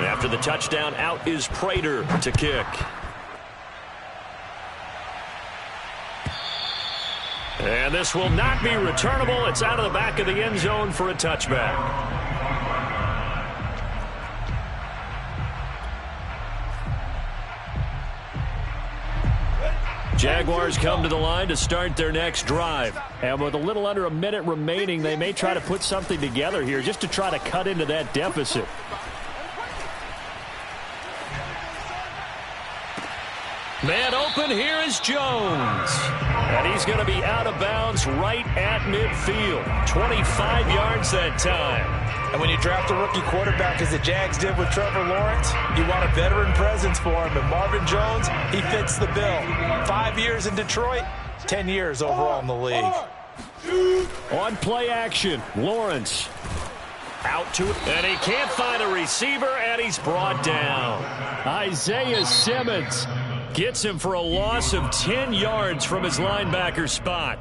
After the touchdown, out is Prater to kick. And this will not be returnable. It's out of the back of the end zone for a touchback. Jaguars come to the line to start their next drive. And with a little under a minute remaining, they may try to put something together here just to try to cut into that deficit. Man open, here is Jones. And he's going to be out of bounds right at midfield. 25 yards that time. And when you draft a rookie quarterback, as the Jags did with Trevor Lawrence, you want a veteran presence for him. And Marvin Jones, he fits the bill. 5 years in Detroit, 10 years overall in the league. On play action, Lawrence. Out to it, and he can't find a receiver, and he's brought down. Isaiah Simmons gets him for a loss of 10 yards from his linebacker spot.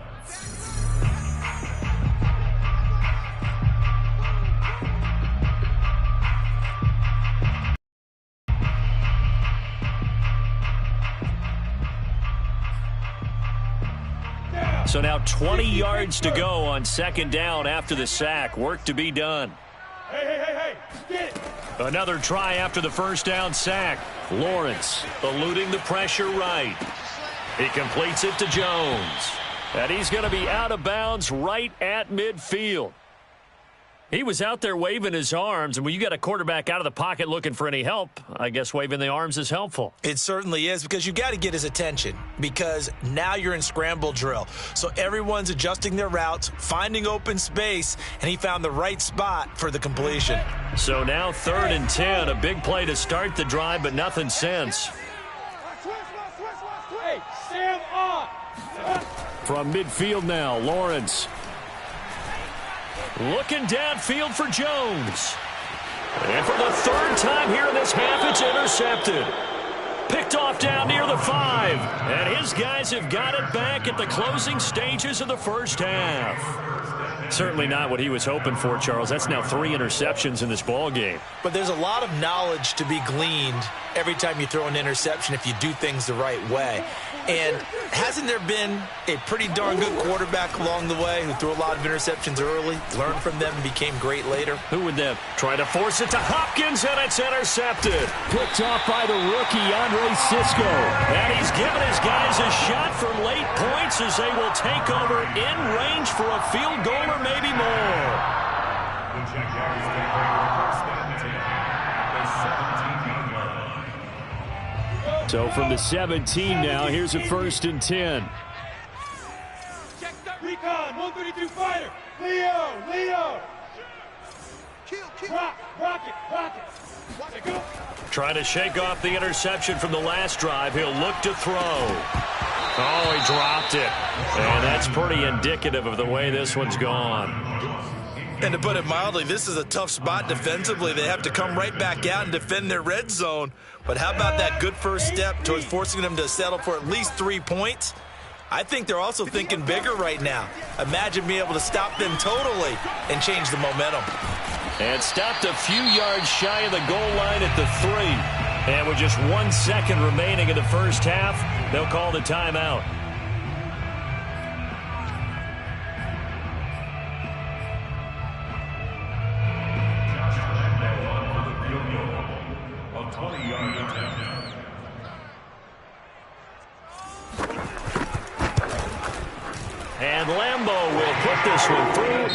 So now 20 yards to go on second down after the sack. Work to be done. Hey. Another try after the first down sack. Lawrence eluding the pressure right. He completes it to Jones. And he's going to be out of bounds right at midfield. He was out there waving his arms, and when you got a quarterback out of the pocket looking for any help, I guess waving the arms is helpful. It certainly is, because you got to get his attention, because now you're in scramble drill. So everyone's adjusting their routes, finding open space, and he found the right spot for the completion. So now 3rd and 10, a big play to start the drive, but nothing since. Hey, Sam on. From midfield now, Lawrence. Looking downfield for Jones. And for the 3rd time here in this half, it's intercepted. Picked off down near the 5. And his guys have got it back at the closing stages of the first half. Certainly not what he was hoping for, Charles. That's now 3 interceptions in this ball game. But there's a lot of knowledge to be gleaned every time you throw an interception if you do things the right way. And hasn't there been a pretty darn good quarterback along the way who threw a lot of interceptions early, learned from them, and became great later? Who would that? Try to force it to Hopkins, and it's intercepted. Picked off by the rookie, Andre Sisco. And he's given his guys a shot from late points as they will take over in range for a field goal or maybe more. So from the 17 now, here's a 1st and 10. Recon, 132 fighter. Leo. Rock it. Go. Trying to shake off the interception from the last drive. He'll look to throw. Oh, he dropped it. And that's pretty indicative of the way this one's gone. And to put it mildly, this is a tough spot defensively. They have to come right back out and defend their red zone. But how about that good first step towards forcing them to settle for at least 3 points? I think they're also thinking bigger right now. Imagine being able to stop them totally and change the momentum. And stopped a few yards shy of the goal line at the 3. And with just 1 second remaining in the first half, they'll call the timeout. And Lambeau will put this one through.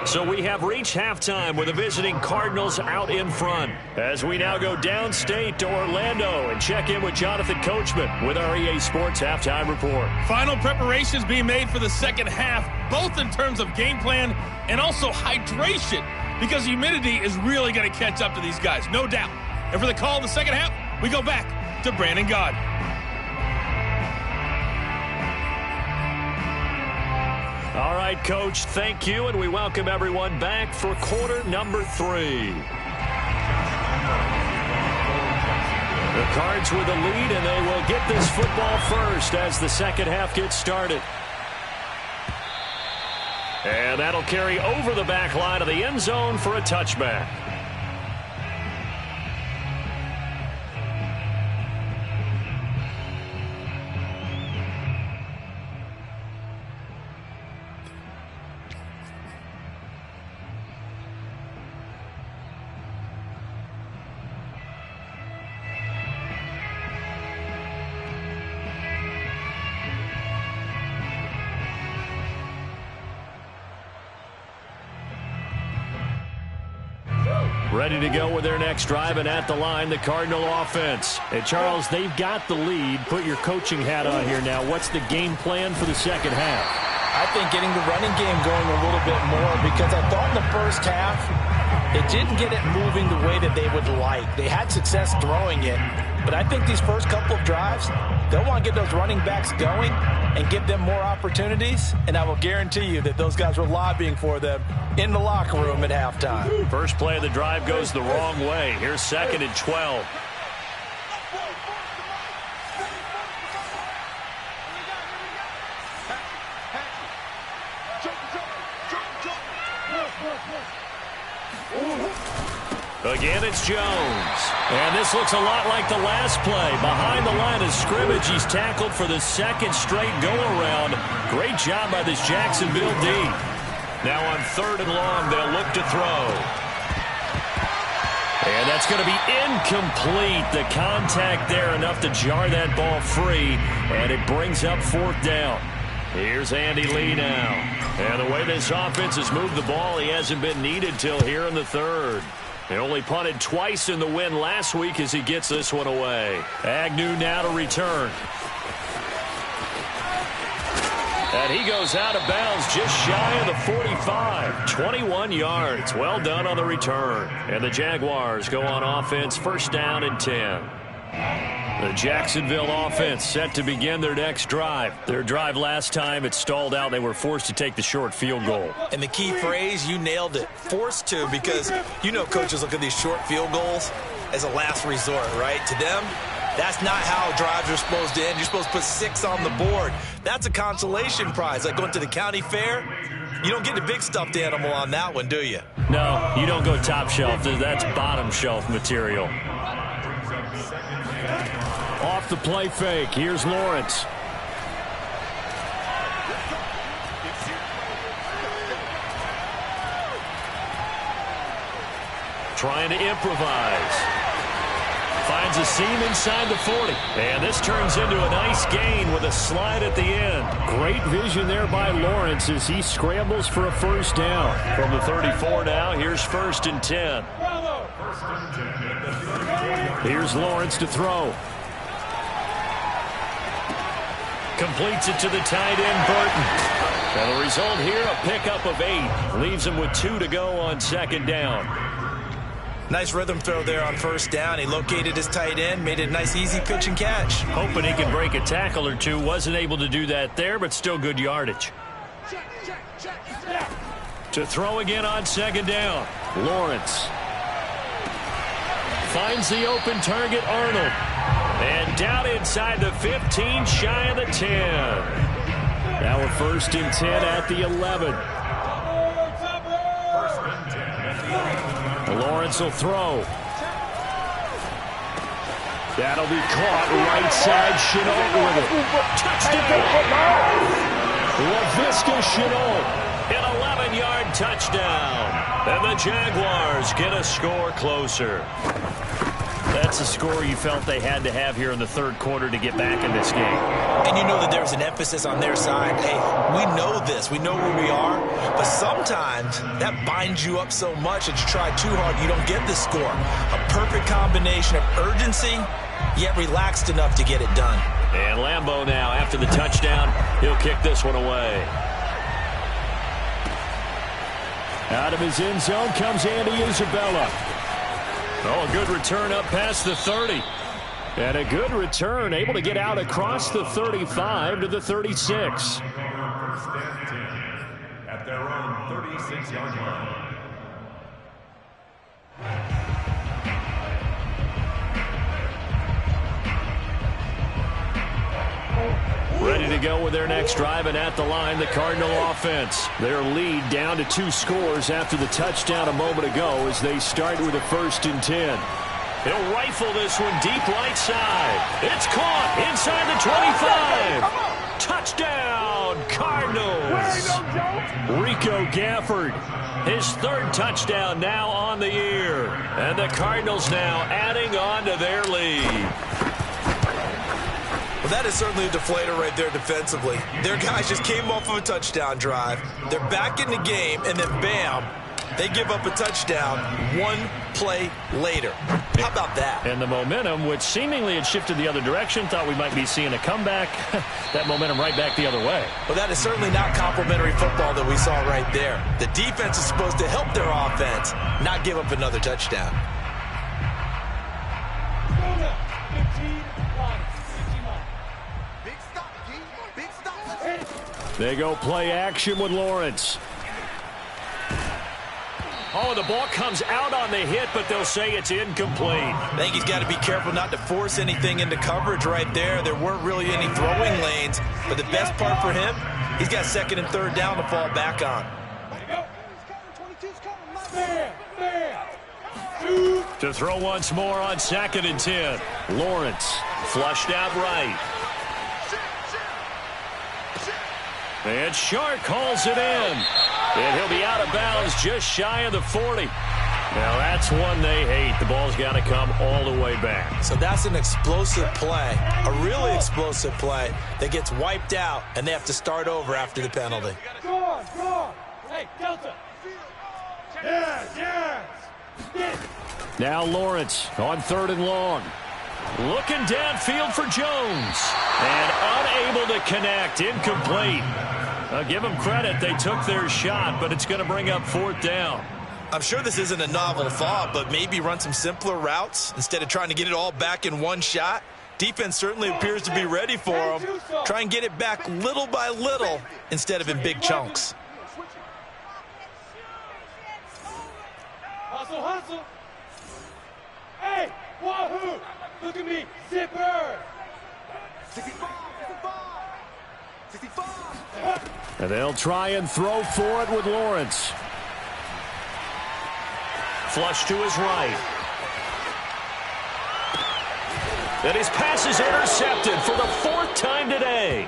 So we have reached halftime with the visiting Cardinals out in front. As we now go downstate to Orlando and check in with Jonathan Coachman with our EA Sports Halftime Report. Final preparations being made for the second half, both in terms of game plan and also hydration, because humidity is really going to catch up to these guys, no doubt. And for the call of the second half, we go back to Brandon Gaud. All right, Coach, thank you, and we welcome everyone back for quarter number 3. The Cards with the lead, and they will get this football first as the second half gets started. And that'll carry over the back line of the end zone for a touchback. Ready to go with their next drive, and at the line, the Cardinal offense. And Charles, they've got the lead. Put your coaching hat on here now. What's the game plan for the second half? I think getting the running game going a little bit more, because I thought in the first half they didn't get it moving the way that they would like. They had success throwing it, but I think these first couple of drives, they'll want to get those running backs going and give them more opportunities, and I will guarantee you that those guys were lobbying for them in the locker room at halftime. First play of the drive goes the wrong way. Here's 2nd and 12. Again, it's Jones. And this looks a lot like the last play. Behind the line of scrimmage, he's tackled for the second straight go-around. Great job by this Jacksonville D. Now on 3rd and long, they'll look to throw. And that's going to be incomplete. The contact there enough to jar that ball free. And it brings up 4th down. Here's Andy Lee now. And the way this offense has moved the ball, he hasn't been needed till here in the 3rd. He only punted twice in the win last week as he gets this one away. Agnew now to return. And he goes out of bounds just shy of the 45. 21 yards. Well done on the return. And the Jaguars go on offense, 1st down and 10. The Jacksonville offense set to begin their next drive. Their drive last time, it stalled out. They were forced to take the short field goal. And the key phrase, you nailed it, forced to, because you know coaches look at these short field goals as a last resort, right? To them, that's not how drives are supposed to end. You're supposed to put 6 on the board. That's a consolation prize, like going to the county fair. You don't get the big stuffed animal on that one, do you? No, you don't go top shelf. That's bottom shelf material. Off the play fake, here's Lawrence. Trying to improvise. Finds a seam inside the 40. And this turns into a nice gain with a slide at the end. Great vision there by Lawrence as he scrambles for a 1st down. From the 34 now, here's 1st and 10. Here's Lawrence to throw. Completes it to the tight end, Burton. And the result here, a pickup of 8. Leaves him with 2 to go on 2nd down. Nice rhythm throw there on 1st down. He located his tight end, made it a nice easy pitch and catch. Hoping he can break a tackle or two. Wasn't able to do that there, but still good yardage. To throw again on 2nd down. Lawrence. Finds the open target, Arnold. And down inside the 15, shy of the 10. Now a 1st and 10 at the 11. Lawrence will throw. That'll be caught right side. Chenault with it. Touchdown. LaVisca Chenault. An 11-yard touchdown. And the Jaguars get a score closer. That's a score you felt they had to have here in the 3rd quarter to get back in this game. And you know that there's an emphasis on their side. Hey, we know this. We know where we are. But sometimes that binds you up so much that you try too hard, you don't get the score. A perfect combination of urgency, yet relaxed enough to get it done. And Lambeau now, after the touchdown, he'll kick this one away. Out of his end zone comes Andy Isabella. Oh, a good return up past the 30. And a good return, able to get out across the 35 to the 36. At their own 36-yard line. Ready to go with their next drive, and at the line, the Cardinal offense. Their lead down to 2 scores after the touchdown a moment ago as they start with a 1st and 10. He'll rifle this one deep right side. It's caught inside the 25. Touchdown, Cardinals. Rico Gafford, his 3rd touchdown now on the year. And the Cardinals now adding on to their lead. Well, that is certainly a deflator right there defensively. Their guys just came off of a touchdown drive. They're back in the game, and then bam, They give up a touchdown one play later. How about that? And the momentum, which seemingly had shifted the other direction, thought we might be seeing a comeback. That momentum right back the other way. Well, that is certainly not complimentary football that we saw right there. The defense is supposed to help their offense, not give up another touchdown. They go play action with Lawrence. Oh, the ball comes out on the hit, but they'll say it's incomplete. I think he's got to be careful not to force anything into coverage right there. There weren't really any throwing lanes, but the best part for him, he's got second and third down to fall back on. To throw once more on 2nd and 10. Lawrence flushed out right. And Shark calls it in. And he'll be out of bounds just shy of the 40. Now that's one they hate. The ball's got to come all the way back. So that's an explosive play, a really explosive play that gets wiped out, and they have to start over after the penalty. Go on. Hey, Delta. Yes. Now Lawrence on 3rd and long. Looking downfield for Jones. And unable to connect. Incomplete. Give them credit. They took their shot, but it's going to bring up 4th down. I'm sure this isn't a novel thought, but maybe run some simpler routes instead of trying to get it all back in one shot. Defense certainly appears to be ready for them. Try and get it back little by little instead of in big chunks. Hustle. Hey, wahoo! Look at me, zipper! 65. And they'll try and throw for it with Lawrence. Flush to his right. And his pass is intercepted for the 4th time today.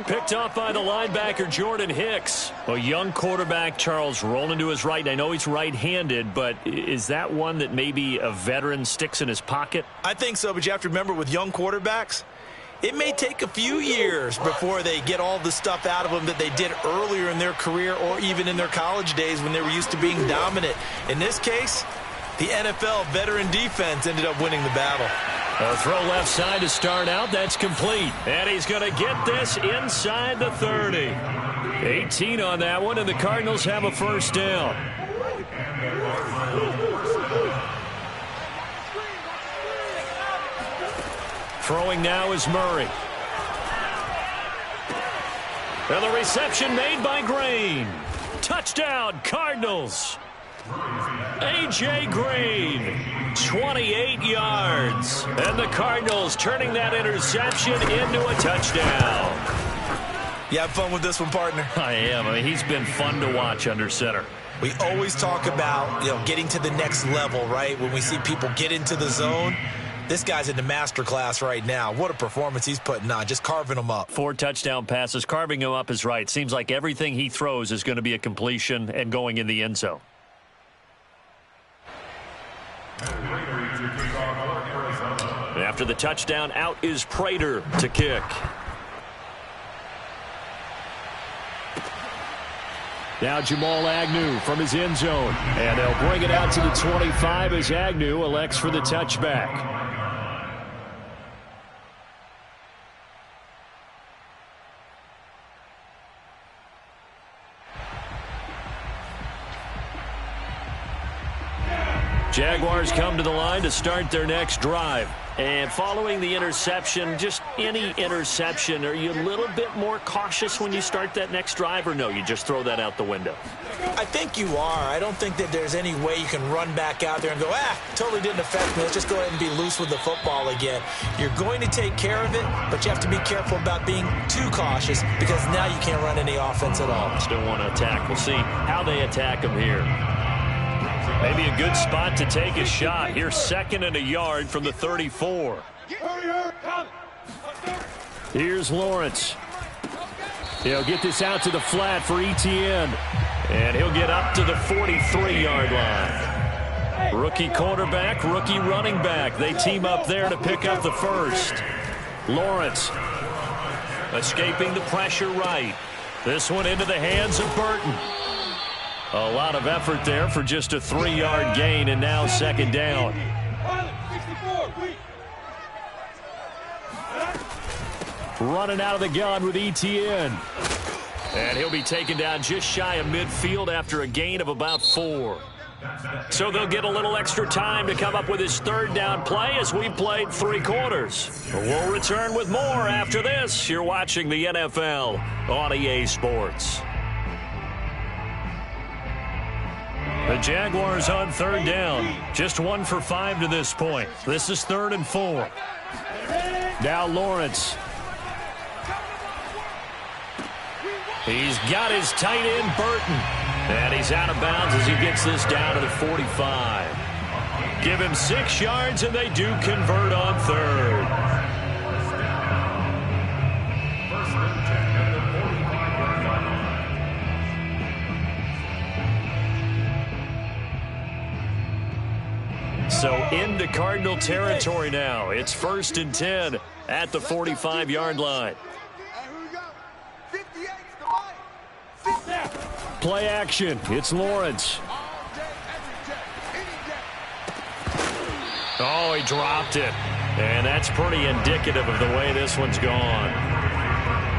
Picked off by the linebacker, Jordan Hicks. A young quarterback, Charles, rolling to his right. I know he's right-handed, but is that one that maybe a veteran sticks in his pocket? I think so, but you have to remember with young quarterbacks, it may take a few years before they get all the stuff out of them that they did earlier in their career or even in their college days when they were used to being dominant. In this case, the NFL veteran defense ended up winning the battle. A throw left side to start out. That's complete. And he's going to get this inside the 30. 18 on that one, and the Cardinals have a 1st down. Throwing now is Murray. And the reception made by Green. Touchdown, Cardinals. A.J. Green, 28 yards. And the Cardinals turning that interception into a touchdown. You have fun with this one, partner? I am. I mean, he's been fun to watch under center. We always talk about, getting to the next level, right? When we see people get into the zone, this guy's in the master class right now. What a performance he's putting on, just carving them up. 4 touchdown passes. Carving him up is right. Seems like everything he throws is going to be a completion and going in the end zone. After the touchdown, out is Prater to kick. Now Jamal Agnew from his end zone. And they'll bring it out to the 25 as Agnew elects for the touchback. Jaguars come to the line to start their next drive. And following the interception, just any interception, are you a little bit more cautious when you start that next drive, or no, you just throw that out the window? I think you are. I don't think that there's any way you can run back out there and go, totally didn't affect me. Let's just go ahead and be loose with the football again. You're going to take care of it, but you have to be careful about being too cautious because now you can't run any offense at all. Still want to attack. We'll see how they attack them here. Maybe a good spot to take a shot. Here's 2nd and a yard from the 34. Here's Lawrence. He'll get this out to the flat for Etienne. And he'll get up to the 43-yard line. Rookie quarterback, rookie running back. They team up there to pick up the 1st. Lawrence escaping the pressure right. This one into the hands of Burton. A lot of effort there for just a 3-yard gain, and now second down. Running out of the gun with ETN. And he'll be taken down just shy of midfield after a gain of about 4. So they'll get a little extra time to come up with his third down play as we've played 3 quarters. We'll return with more after this. You're watching the NFL on EA Sports. The Jaguars on third down. Just 1 for 5 to this point. This is 3rd and 4. Now Lawrence. He's got his tight end, Burton. And he's out of bounds as he gets this down to the 45. Give him 6 yards, and they do convert on 3rd. So into Cardinal territory now. It's 1st and 10 at the 45-yard line. Play action. It's Lawrence. Oh, he dropped it. And that's pretty indicative of the way this one's gone.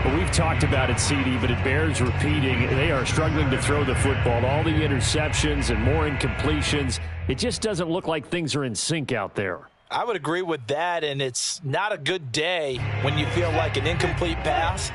Well, we've talked about it, CD, but it bears repeating. They are struggling to throw the football. All the interceptions and more incompletions. It just doesn't look like things are in sync out there. I would agree with that, and it's not a good day when you feel like an incomplete pass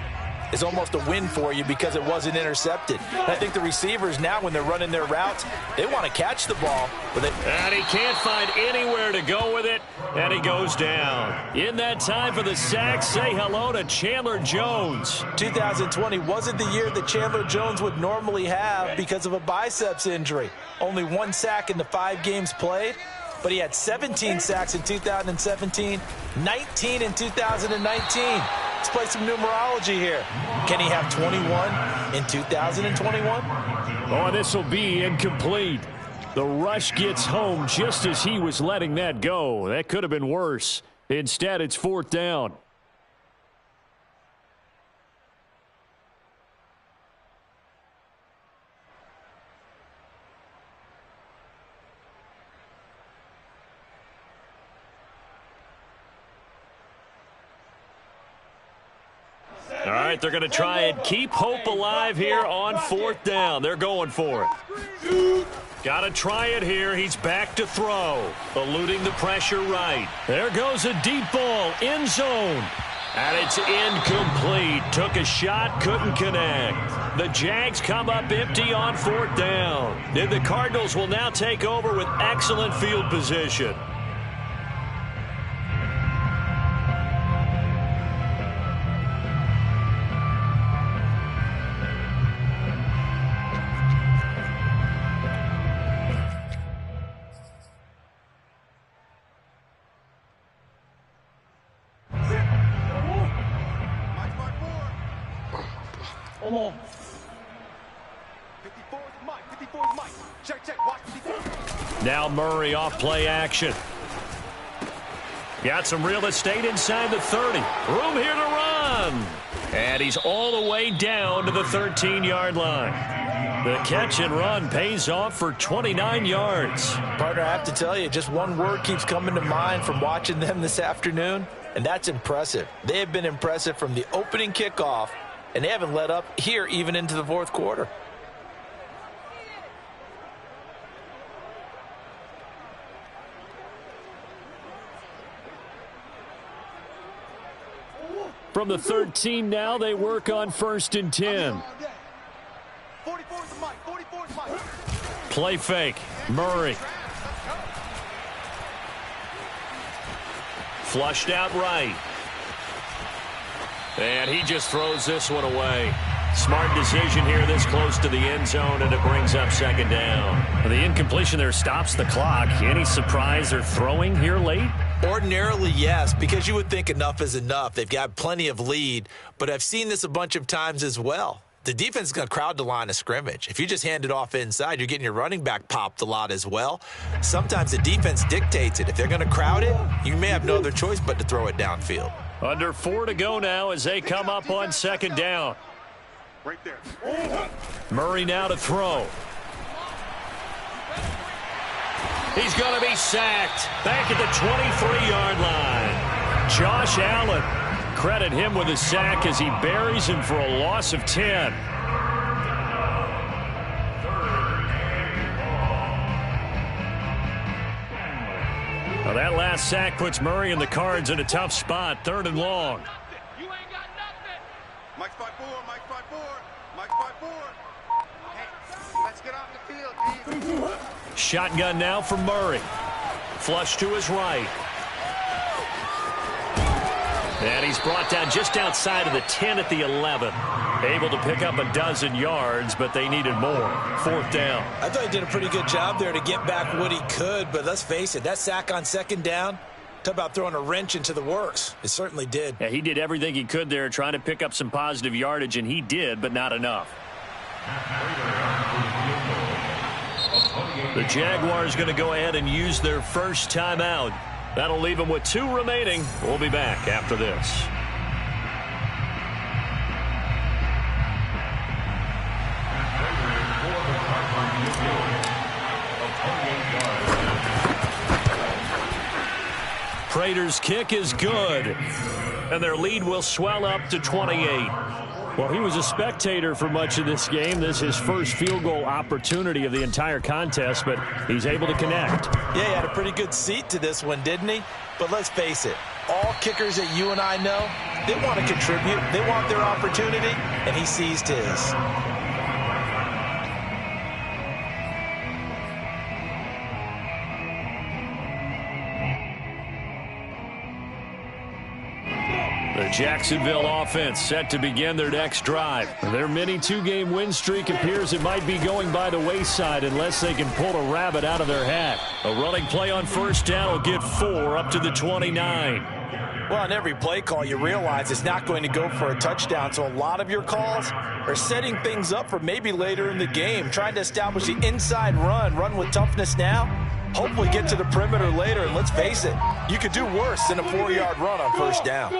is almost a win for you because it wasn't intercepted. And I think the receivers now, when they're running their routes, they want to catch the ball. And he can't find anywhere to go with it, and he goes down. In that time for the sack, say hello to Chandler Jones. 2020 wasn't the year that Chandler Jones would normally have because of a biceps injury. Only 1 sack in the 5 games played, but he had 17 sacks in 2017, 19 in 2019. Let's play some numerology here. Can he have 21 in 2021? Oh, this will be incomplete. The rush gets home just as he was letting that go. That could have been worse. Instead, it's 4th down. All right, they're going to try and keep hope alive here on 4th down. They're going for it. Got to try it here. He's back to throw. Eluding the pressure right. There goes a deep ball. End zone. And it's incomplete. Took a shot, couldn't connect. The Jags come up empty on 4th down. And the Cardinals will now take over with excellent field position. Now Murray off play action. Got some real estate inside the 30. Room here to run. And he's all the way down to the 13-yard line. The catch and run pays off for 29 yards. Partner, I have to tell you, just one word keeps coming to mind from watching them this afternoon, and that's impressive. They have been impressive from the opening kickoff, and they haven't let up here even into the 4th quarter. From the 13 now, they work on 1st and 10. Play fake. Murray. Flushed out right. And he just throws this one away. Smart decision here this close to the end zone, and it brings up 2nd down. The incompletion there stops the clock. Any surprise they're throwing here late? Ordinarily, yes, because you would think enough is enough. They've got plenty of lead, but I've seen this a bunch of times as well. The defense is going to crowd the line of scrimmage. If you just hand it off inside, you're getting your running back popped a lot as well. Sometimes the defense dictates it. If they're going to crowd it, you may have no other choice but to throw it downfield. Under 4 to go now as they come up on 2nd down. Right there. Murray now to throw. He's going to be sacked. Back at the 23-yard line. Josh Allen. Credit him with a sack as he buries him for a loss of 10. Well, that last sack puts Murray and the Cards in a tough spot. 3rd and long. You ain't got nothing. Mike's 5-4, Mike's 5-4, Mike's 5-4. Hey, let's get off the field, G. Shotgun now for Murray. Flush to his right. And he's brought down just outside of the 10 at the 11. Able to pick up a dozen yards, but they needed more. 4th down. I thought he did a pretty good job there to get back what he could, but let's face it, that sack on 2nd down, talk about throwing a wrench into the works. It certainly did. Yeah, he did everything he could there trying to pick up some positive yardage, and he did, but not enough. The Jaguars going to go ahead and use their first timeout. That'll leave them with 2 remaining. We'll be back after this. Prater's kick is good, and their lead will swell up to 28. Well, he was a spectator for much of this game. This is his first field goal opportunity of the entire contest, but he's able to connect. Yeah, he had a pretty good seat to this one, didn't he? But let's face it, all kickers that you and I know, they want to contribute. They want their opportunity, and he seized his. The Jacksonville offense set to begin their next drive. Their mini 2-game win streak appears it might be going by the wayside unless they can pull a rabbit out of their hat. A running play on 1st down will get 4 up to the 29. Well, on every play call, you realize it's not going to go for a touchdown, so a lot of your calls are setting things up for maybe later in the game, trying to establish the inside run with toughness now, hopefully get to the perimeter later, and let's face it, you could do worse than a 4-yard run on 1st down.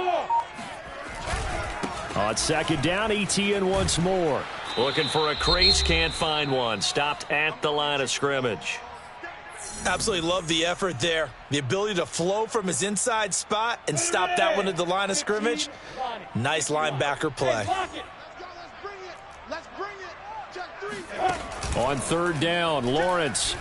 On 2nd down, ETN once more. Looking for a crease, can't find one. Stopped at the line of scrimmage. Absolutely love the effort there. The ability to flow from his inside spot and stop that one at the line of scrimmage. Nice linebacker play. Let's bring it. Check 3. On 3rd down, Lawrence.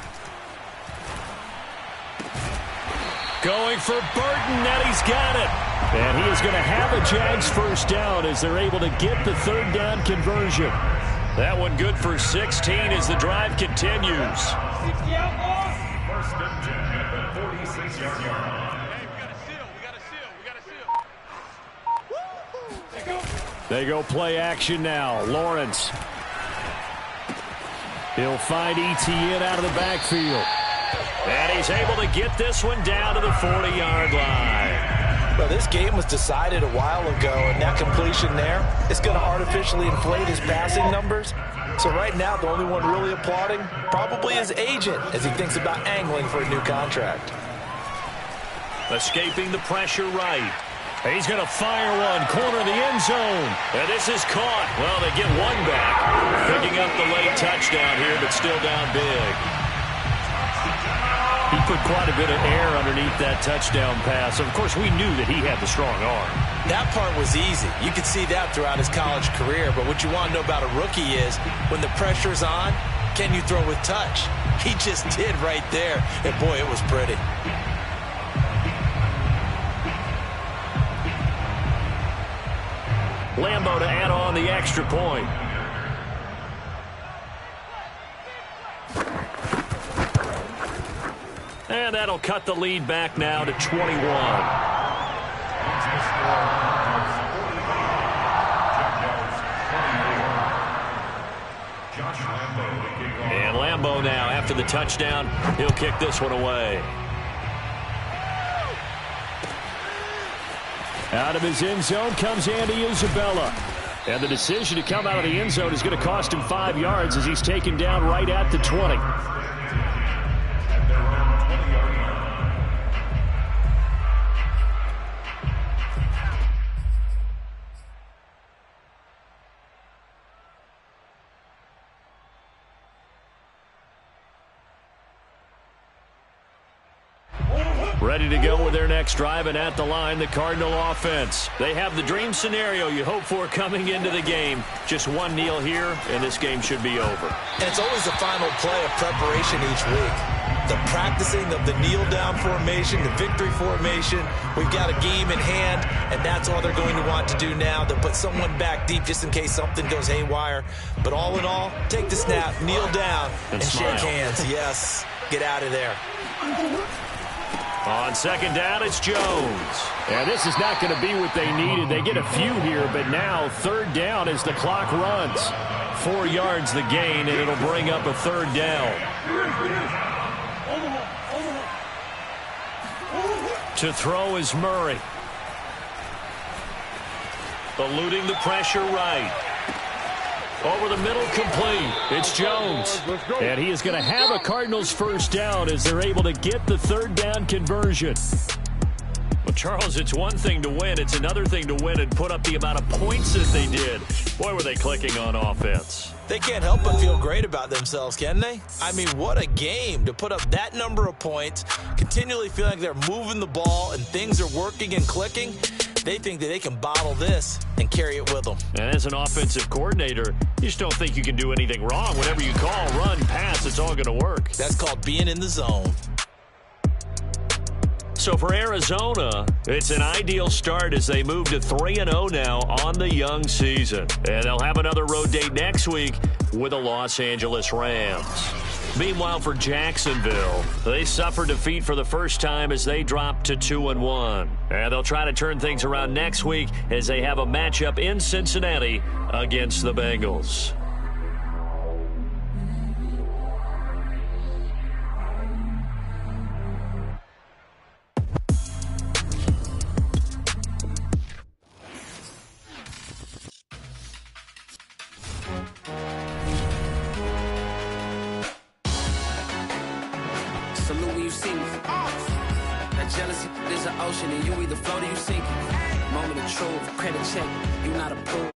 Going for Burton, and he's got it. And he is going to have a Jags 1st down as they're able to get the 3rd down conversion. That one good for 16 as the drive continues. 60 outlaws. 1st and 10 at the 46-yard line. Hey, we got a seal. We got a seal. We got a seal. Woo! They go play action now. Lawrence. He'll find ETN out of the backfield. And he's able to get this one down to the 40-yard line. Well, this game was decided a while ago, and that completion there is going to artificially inflate his passing numbers. So right now, the only one really applauding probably his agent as he thinks about angling for a new contract. Escaping the pressure right. He's going to fire one, corner of the end zone. And this is caught. Well, they get one back. Picking up the late touchdown here, but still down big. He put quite a bit of air underneath that touchdown pass. Of course, we knew that he had the strong arm. That part was easy. You could see that throughout his college career. But what you want to know about a rookie is when the pressure's on, can you throw with touch? He just did right there. And, boy, it was pretty. Lambo to add on the extra point. And that'll cut the lead back now to 21. And Lambo now, after the touchdown, he'll kick this one away. Out of his end zone comes Andy Isabella. And the decision to come out of the end zone is going to cost him 5 yards as he's taken down right at the 20. Ready to go with their next drive, and at the line, the Cardinal offense. They have the dream scenario you hope for coming into the game. Just one kneel here, and this game should be over. And it's always the final play of preparation each week. The practicing of the kneel-down formation, the victory formation. We've got a game in hand, and that's all they're going to want to do now. They'll put someone back deep just in case something goes haywire. But all in all, take the snap, kneel down, and shake hands. Yes, get out of there. On second down, it's Jones. And this is not going to be what they needed. They get a few here, but now third down as the clock runs. 4 yards the gain, and it'll bring up a third down. To throw is Murray. Eluding the pressure right. Over the middle, complete. It's Jones. And he is going to have a Cardinals first down as they're able to get the third down conversion. Well, Charles, it's one thing to win. It's another thing to win and put up the amount of points that they did. Boy, were they clicking on offense. They can't help but feel great about themselves, can they? I mean, what a game to put up that number of points, continually feeling like they're moving the ball and things are working and clicking. They think that they can bottle this and carry it with them. And as an offensive coordinator, you just don't think you can do anything wrong. Whatever you call, run, pass, it's all going to work. That's called being in the zone. So for Arizona, it's an ideal start as they move to 3-0 now on the young season. And they'll have another road date next week with the Los Angeles Rams. Meanwhile, for Jacksonville, they suffered defeat for the first time as they dropped to 2-1. And they'll try to turn things around next week as they have a matchup in Cincinnati against the Bengals. Salute when you see me. That jealousy is an ocean, and you either float or you sink. Moment of truth, credit check, you not approved.